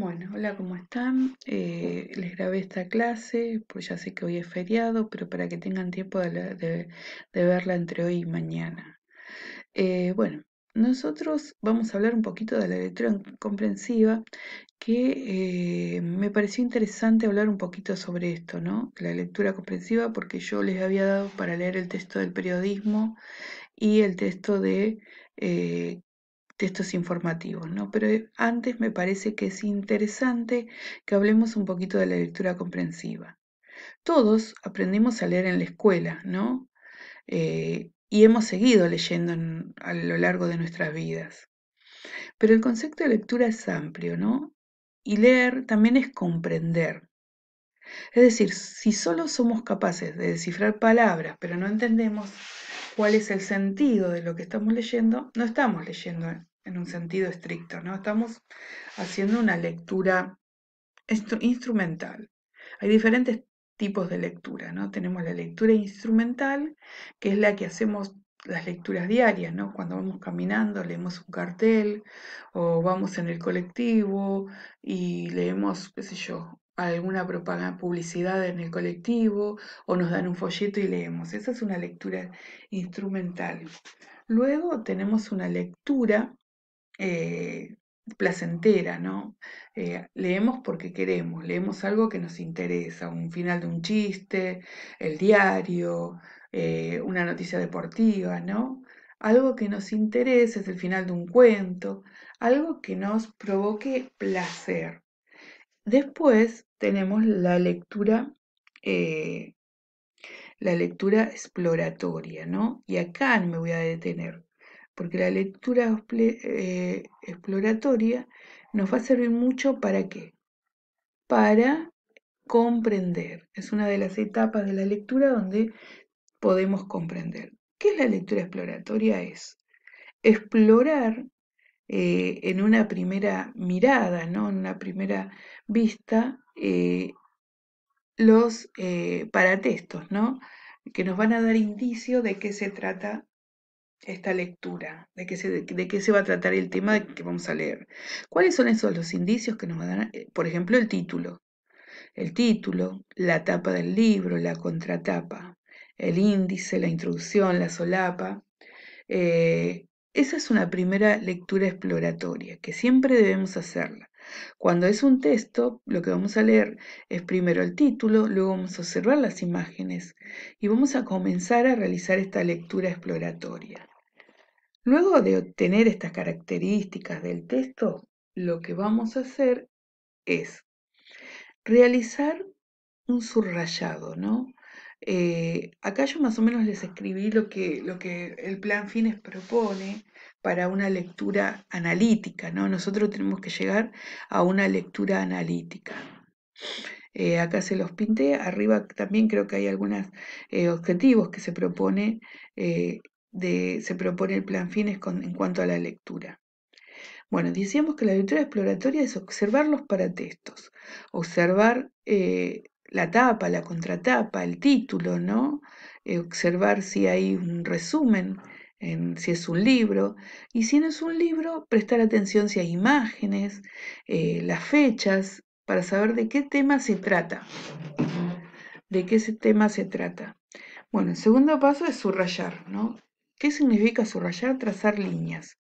Bueno, hola, ¿cómo están? Les grabé esta clase, pues ya sé que hoy es feriado, pero para que tengan tiempo de verla entre hoy y mañana. Bueno, nosotros vamos a hablar un poquito de la lectura comprensiva, que me pareció interesante hablar un poquito sobre esto, ¿no? La lectura comprensiva, porque yo les había dado para leer el texto del periodismo y el texto de eh, textos informativos, ¿no? Pero antes me parece que es interesante que hablemos un poquito de la lectura comprensiva. Todos aprendimos a leer en la escuela, ¿no? Y hemos seguido leyendo a lo largo de nuestras vidas. Pero el concepto de lectura es amplio, ¿no? Y leer también es comprender. Es decir, si solo somos capaces de descifrar palabras, pero no entendemos cuál es el sentido de lo que estamos leyendo, no estamos leyendo en un sentido estricto, ¿no? Estamos haciendo una lectura instrumental. Hay diferentes tipos de lectura, ¿no? Tenemos la lectura instrumental, que es la que hacemos las lecturas diarias, ¿no? Cuando vamos caminando, leemos un cartel, o vamos en el colectivo y leemos, qué sé yo, alguna propaganda, publicidad en el colectivo, o nos dan un folleto y leemos. Esa es una lectura instrumental. Luego tenemos una lectura eh, placentera, ¿no? Leemos porque queremos, leemos algo que nos interesa, un final de un chiste, el diario, una noticia deportiva, ¿no? Algo que nos interese, es el final de un cuento, algo que nos provoque placer. Después tenemos eh, la lectura exploratoria, ¿no? Y acá me voy a detener, porque la lectura exploratoria nos va a servir mucho ¿para qué? Para comprender. Es una de las etapas de la lectura donde podemos comprender. ¿Qué es la lectura exploratoria? Es explorar en una primera mirada, ¿no? En una primera vista, los paratextos, ¿no? Que nos van a dar indicio de qué se trata esta lectura, de qué se va a tratar el tema que vamos a leer. ¿Cuáles son esos los indicios que nos van a dar? Por ejemplo, el título, la tapa del libro, la contratapa, el índice, la introducción, la solapa. Esa es una primera lectura exploratoria, que siempre debemos hacerla. Cuando es un texto, lo que vamos a leer es primero el título, luego vamos a observar las imágenes y vamos a comenzar a realizar esta lectura exploratoria. Luego de obtener estas características del texto, lo que vamos a hacer es realizar un subrayado, ¿no? Acá yo más o menos les escribí lo que el plan Fines propone para una lectura analítica, ¿no? Nosotros tenemos que llegar a una lectura analítica. Acá se los pinté, arriba también creo que hay algunos objetivos que eh, se propone el plan Fines en cuanto a la lectura. Bueno, decíamos que la lectura exploratoria es observar los paratextos, observar la tapa, la contratapa, el título, ¿no? Observar si hay un resumen, si es un libro, y si no es un libro, prestar atención si hay imágenes, las fechas, para saber de qué tema se trata. ¿De qué ese tema se trata? Bueno, el segundo paso es subrayar, ¿no? ¿Qué significa subrayar? Trazar líneas.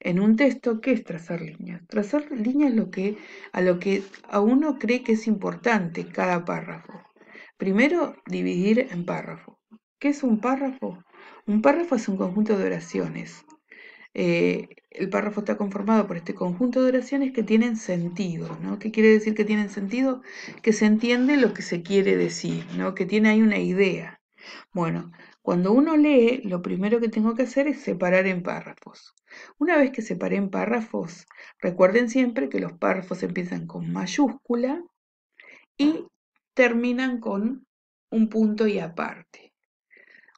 En un texto, ¿qué es trazar líneas? Trazar líneas es a lo que a uno cree que es importante cada párrafo. Primero, dividir en párrafos. ¿Qué es un párrafo? Un párrafo es un conjunto de oraciones. El párrafo está conformado por este conjunto de oraciones que tienen sentido, ¿no? ¿Qué quiere decir que tienen sentido? Que se entiende lo que se quiere decir, ¿no? Que tiene ahí una idea. Bueno, cuando uno lee, lo primero que tengo que hacer es separar en párrafos. Una vez que separé en párrafos, recuerden siempre que los párrafos empiezan con mayúscula y terminan con un punto y aparte.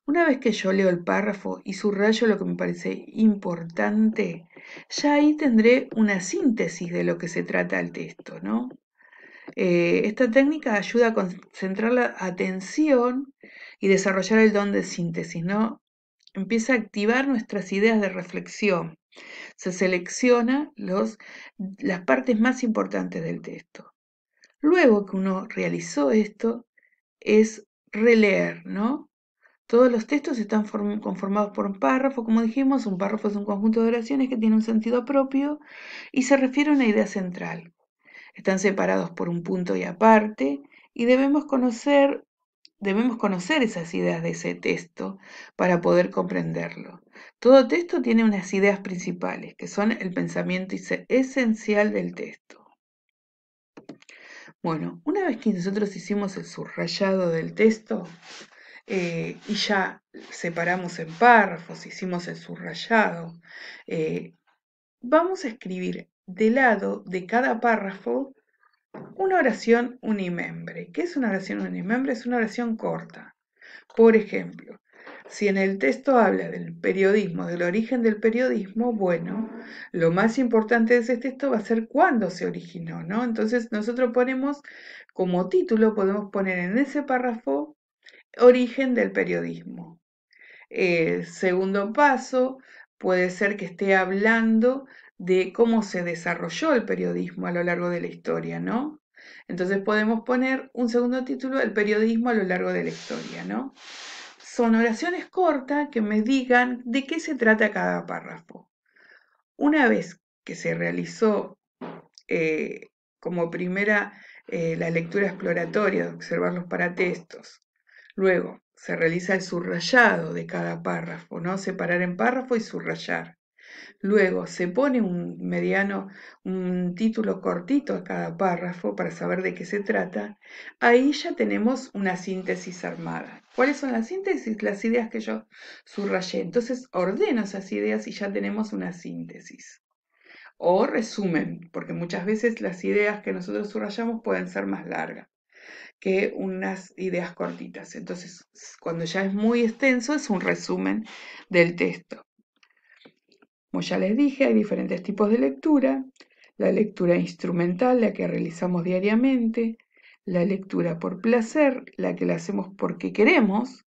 Una vez que yo leo el párrafo y subrayo lo que me parece importante, ya ahí tendré una síntesis de lo que se trata el texto, ¿no? Esta técnica ayuda a concentrar la atención y desarrollar el don de síntesis, ¿no? empieza a activar nuestras ideas de reflexión. Se selecciona las partes más importantes del texto. Luego que uno realizó esto, es releer, ¿no? Todos los textos están conformados por un párrafo, como dijimos, un párrafo es un conjunto de oraciones que tiene un sentido propio y se refiere a una idea central. Están separados por un punto y aparte y debemos conocer esas ideas de ese texto para poder comprenderlo. Todo texto tiene unas ideas principales, que son el pensamiento esencial del texto. Bueno, una vez que nosotros hicimos el subrayado del texto y ya separamos en párrafos, hicimos el subrayado, vamos a escribir de lado de cada párrafo una oración unimembre. ¿Qué es una oración unimembre? Es una oración corta. Por ejemplo, si en el texto habla del periodismo, del origen del periodismo, bueno, lo más importante de ese texto va a ser cuándo se originó, ¿no? Entonces nosotros ponemos como título, podemos poner en ese párrafo, origen del periodismo. Segundo paso, puede ser que esté hablando de cómo se desarrolló el periodismo a lo largo de la historia, ¿no? Entonces podemos poner un segundo título, el periodismo a lo largo de la historia, ¿no? Son oraciones cortas que me digan de qué se trata cada párrafo. Una vez que se realizó como primera la lectura exploratoria de observar los paratextos, luego se realiza el subrayado de cada párrafo, ¿no? Separar en párrafo y subrayar. Luego se pone un título cortito a cada párrafo para saber de qué se trata. Ahí ya tenemos una síntesis armada. ¿Cuáles son las síntesis? Las ideas que yo subrayé. Entonces ordeno esas ideas y ya tenemos una síntesis. O resumen, porque muchas veces las ideas que nosotros subrayamos pueden ser más largas que unas ideas cortitas. Entonces, cuando ya es muy extenso, es un resumen del texto. Como ya les dije, hay diferentes tipos de lectura. La lectura instrumental, la que realizamos diariamente. La lectura por placer, la que la hacemos porque queremos.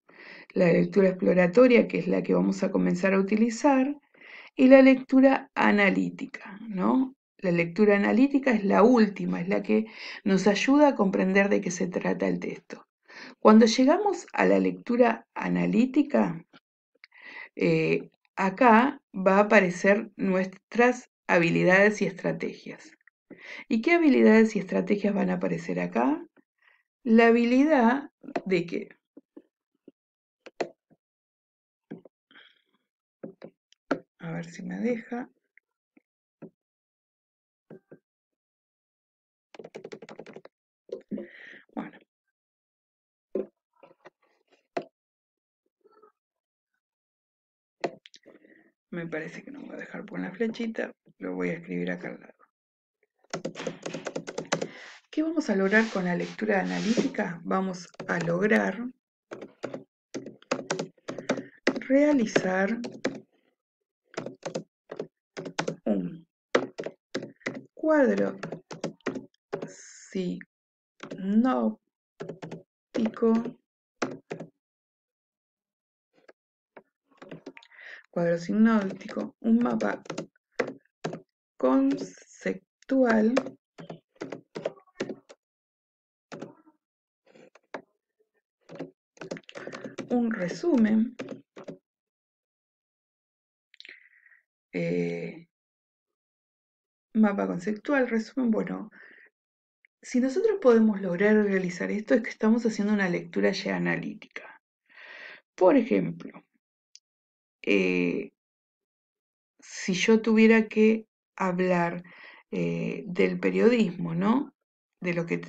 La lectura exploratoria, que es la que vamos a comenzar a utilizar. Y la lectura analítica, ¿no? La lectura analítica es la última, es la que nos ayuda a comprender de qué se trata el texto. Cuando llegamos a la lectura analítica, acá va a aparecer nuestras habilidades y estrategias. ¿Y qué habilidades y estrategias van a aparecer acá? La habilidad de que a ver si me deja. Bueno. Me parece que no me voy a dejar poner la flechita. Lo voy a escribir acá al lado. ¿Qué vamos a lograr con la lectura analítica? Vamos a lograr realizar un cuadro sinóptico, un mapa conceptual un resumen mapa conceptual, resumen, bueno, si nosotros podemos lograr realizar esto es que estamos haciendo una lectura ya analítica. Por ejemplo, si yo tuviera que hablar del periodismo, ¿no? De lo que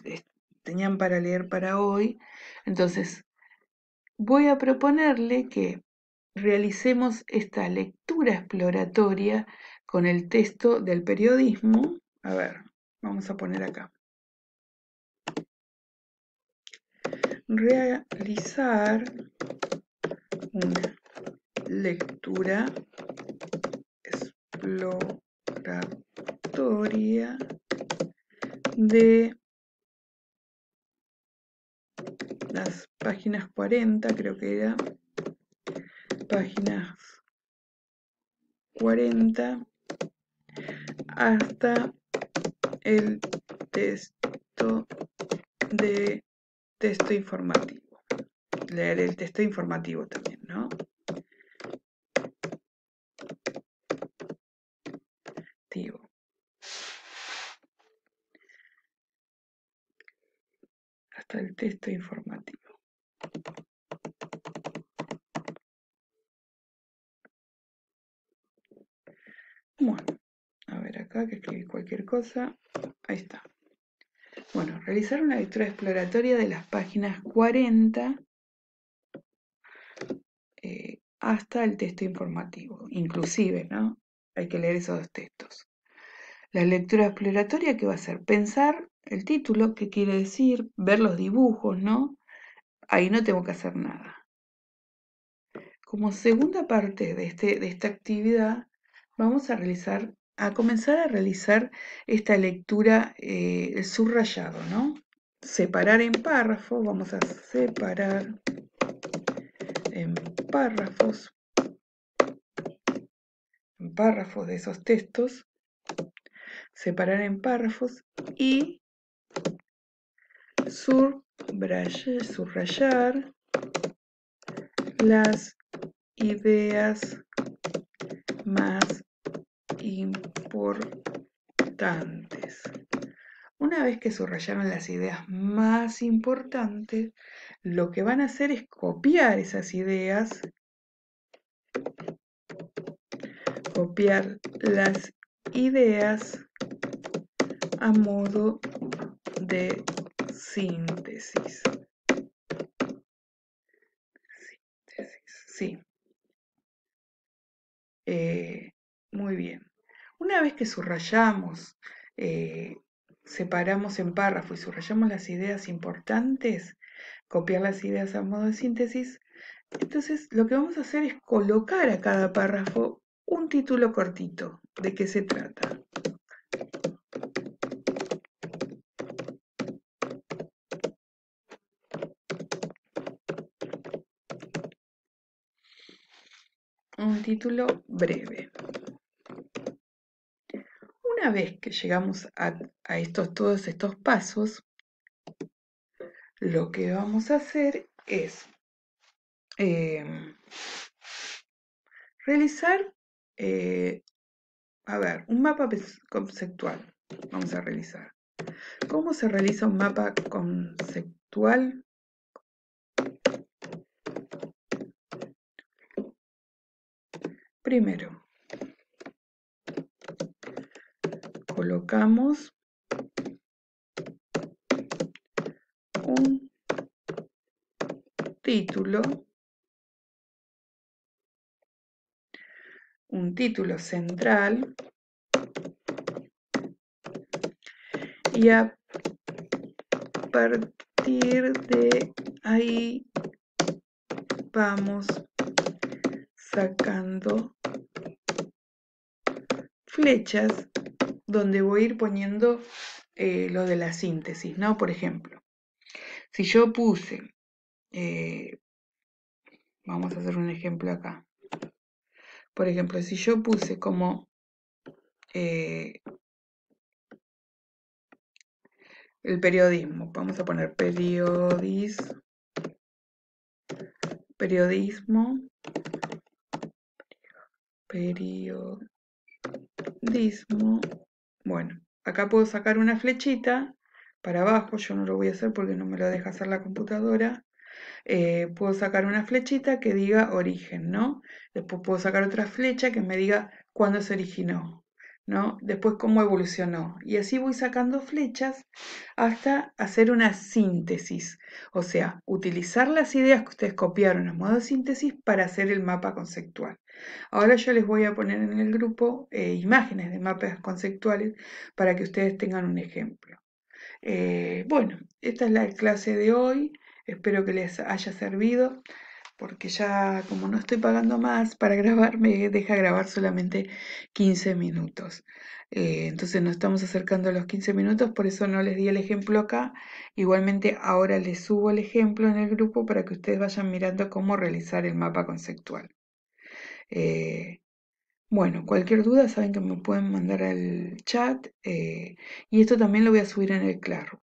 tenían para leer para hoy, entonces voy a proponerle que realicemos esta lectura exploratoria con el texto del periodismo. A ver, vamos a poner acá. Realizar una lectura exploratoria de las páginas 40, creo que era, páginas 40 hasta el texto informativo. Leer el texto informativo también, ¿no? Hasta el texto informativo. Bueno, a ver acá que escribí cualquier cosa. Ahí está. Bueno, realizar una lectura exploratoria de las páginas 40 hasta el texto informativo, inclusive, ¿no? Hay que leer esos dos textos. La lectura exploratoria, ¿qué va a ser? Pensar el título, qué quiere decir, ver los dibujos, ¿no? Ahí no tengo que hacer nada. Como segunda parte de esta actividad, vamos a comenzar a realizar esta lectura, el subrayado, ¿no? Separar en párrafos, vamos a separar en párrafos de esos textos, separar en párrafos y subrayar las ideas más importantes. Una vez que subrayaron las ideas más importantes, lo que van a hacer es copiar esas ideas, copiar las ideas a modo de síntesis. Sí. Muy bien. Una vez que subrayamos, separamos en párrafo y subrayamos las ideas importantes, copiar las ideas a modo de síntesis, entonces lo que vamos a hacer es colocar a cada párrafo un título cortito. ¿De qué se trata? Un título breve. Una vez que llegamos a todos estos pasos, lo que vamos a hacer es realizar, un mapa conceptual. Vamos a realizar. ¿Cómo se realiza un mapa conceptual? Primero, colocamos un título central y a partir de ahí vamos sacando flechas donde voy a ir poniendo lo de la síntesis, ¿no? Por ejemplo, si yo puse, vamos a hacer un ejemplo acá. Por ejemplo, si yo puse como el periodismo, vamos a poner periodismo, bueno, acá puedo sacar una flechita para abajo, yo no lo voy a hacer porque no me lo deja hacer la computadora. Puedo sacar una flechita que diga origen, ¿no? Después puedo sacar otra flecha que me diga cuándo se originó, ¿no? Después cómo evolucionó. Y así voy sacando flechas hasta hacer una síntesis. O sea, utilizar las ideas que ustedes copiaron a modo de síntesis para hacer el mapa conceptual. Ahora yo les voy a poner en el grupo imágenes de mapas conceptuales para que ustedes tengan un ejemplo. Bueno, esta es la clase de hoy. Espero que les haya servido, porque ya como no estoy pagando más para grabar, me deja grabar solamente 15 minutos. Entonces nos estamos acercando a los 15 minutos, por eso no les di el ejemplo acá. Igualmente ahora les subo el ejemplo en el grupo para que ustedes vayan mirando cómo realizar el mapa conceptual. Eh, bueno, cualquier duda saben que me pueden mandar al chat y esto también lo voy a subir en el Classroom.